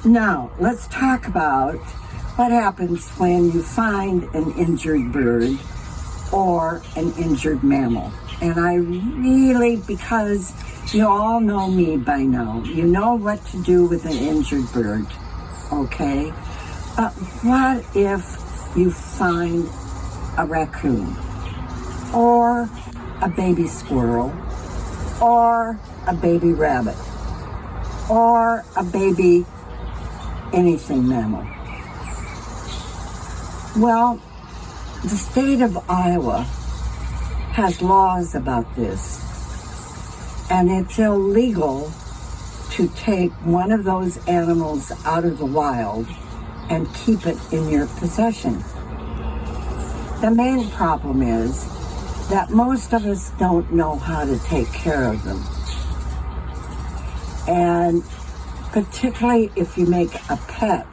Now, let's talk about what happens when you find an injured bird or an injured mammal. And I really, because you all know me by now, you know what to do with an injured bird, okay? But what if you find a raccoon or a baby squirrel or a baby rabbit or a baby anything mammal? Well, the state of Iowa has laws about this, and it's illegal to take one of those animals out of the wild and keep it in your possession. The main problem is that most of us don't know how to take care of them. And particularly if you make a pet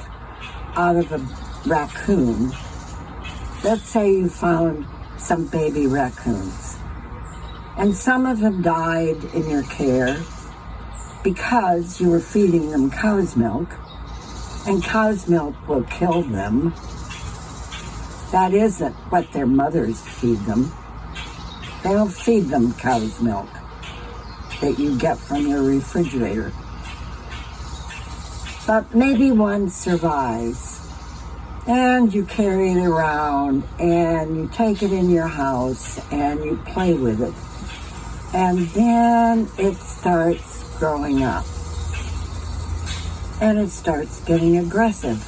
out of a raccoon, let's say you found some baby raccoons, and some of them died in your care because you were feeding them cow's milk, and cow's milk will kill them. That isn't what their mothers feed them. They don't feed them cow's milk that you get from your refrigerator. But maybe one survives, and you carry it around, and you take it in your house, and you play with it. And then it starts growing up, and it starts getting aggressive,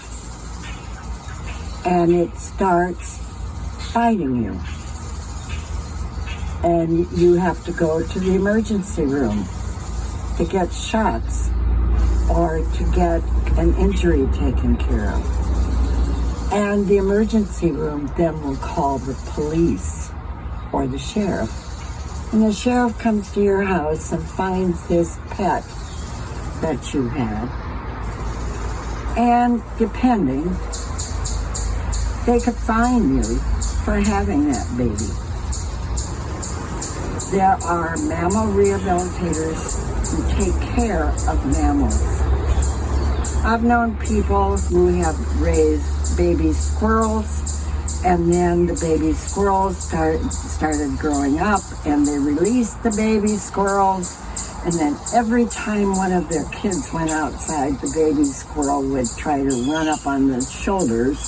and it starts biting you. And you have to go to the emergency room to get shots or to get an injury taken care of. And the emergency room then will call the police or the sheriff. And the sheriff comes to your house and finds this pet that you had. And depending, they could fine you for having that baby. There are mammal rehabilitators who take care of mammals. I've known people who have raised baby squirrels, and then the baby squirrels started growing up, and they released the baby squirrels, and then every time one of their kids went outside, the baby squirrel would try to run up on the shoulders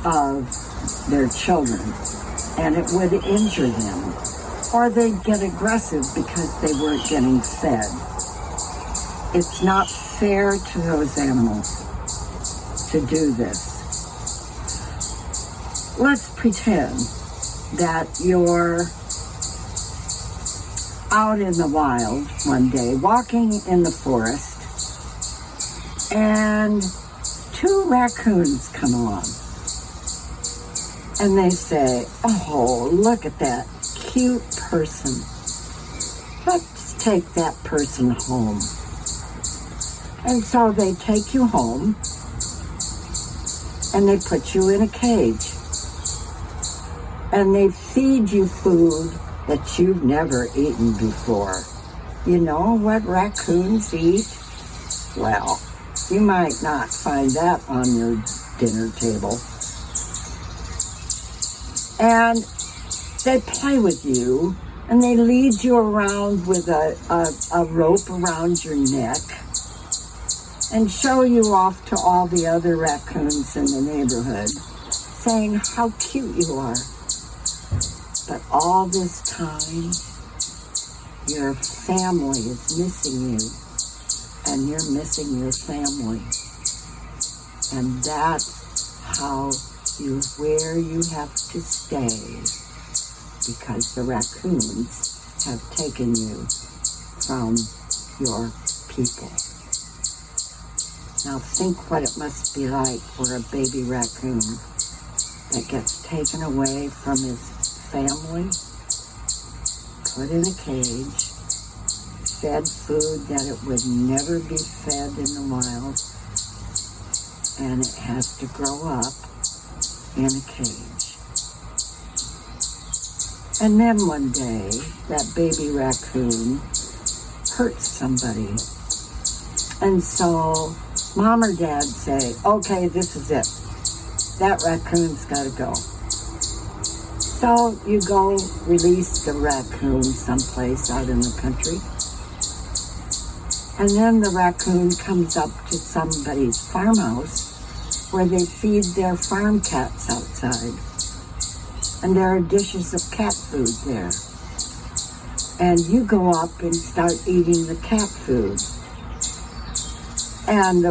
of their children, and it would injure them. Or they'd get aggressive because they weren't getting fed. It's not fair to those animals to do this. Let's pretend that you're out in the wild one day, walking in the forest, and two raccoons come along. And they say, "Oh, look at that cute person. Let's take that person home." And so they take you home, and they put you in a cage. And they feed you food that you've never eaten before. You know what raccoons eat? Well, you might not find that on your dinner table. And they play with you, and they lead you around with a rope around your neck and show you off to all the other raccoons in the neighborhood, saying how cute you are. But all this time, your family is missing you, and you're missing your family. And that's where you have to stay, because the raccoons have taken you from your people. Now think what it must be like for a baby raccoon that gets taken away from his family, put in a cage, fed food that it would never be fed in the wild, and it has to grow up in a cage. And then one day, that baby raccoon hurts somebody. And so mom or dad say, okay, this is it. That raccoon's got to go. So you go release the raccoon someplace out in the country. And then the raccoon comes up to somebody's farmhouse where they feed their farm cats outside. And there are dishes of cat food there. And you go up and start eating the cat food. And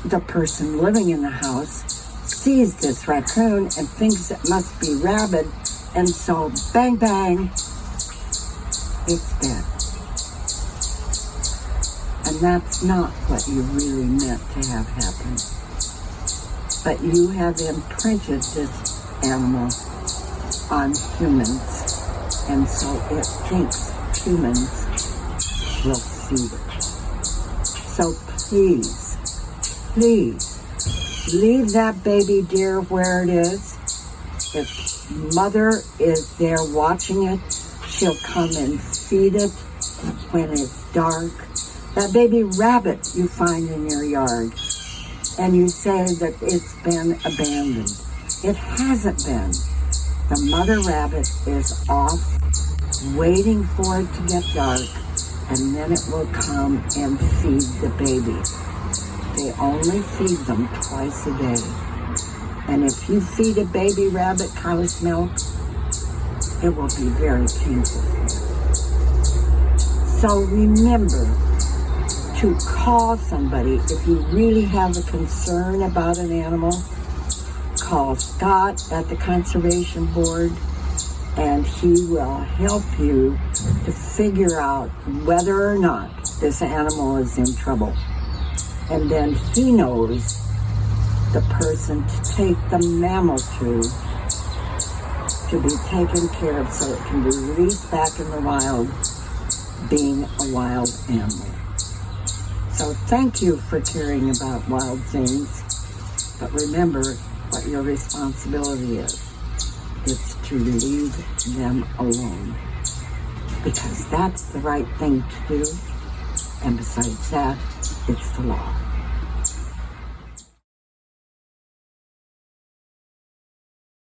the person living in the house sees this raccoon and thinks it must be rabid. And so, bang, bang, it's dead. And that's not what you really meant to have happen. But you have imprinted this animal on humans. And so it thinks humans will feed it. So please, please, leave that baby deer where it is. If mother is there watching it, she'll come and feed it when it's dark. That baby rabbit you find in your yard, and you say that it's been abandoned. It hasn't been. The mother rabbit is off, waiting for it to get dark, and then it will come and feed the baby. They only feed them twice a day. And if you feed a baby rabbit cow's milk, it will be very painful for you. So remember to call somebody if you really have a concern about an animal. Call Scott at the Conservation Board, and he will help you to figure out whether or not this animal is in trouble. And then he knows the person to take the mammal to be taken care of so it can be released back in the wild, being a wild animal. So thank you for caring about wild things, but remember what your responsibility is. It's to leave them alone, because that's the right thing to do, and besides that, it's the law.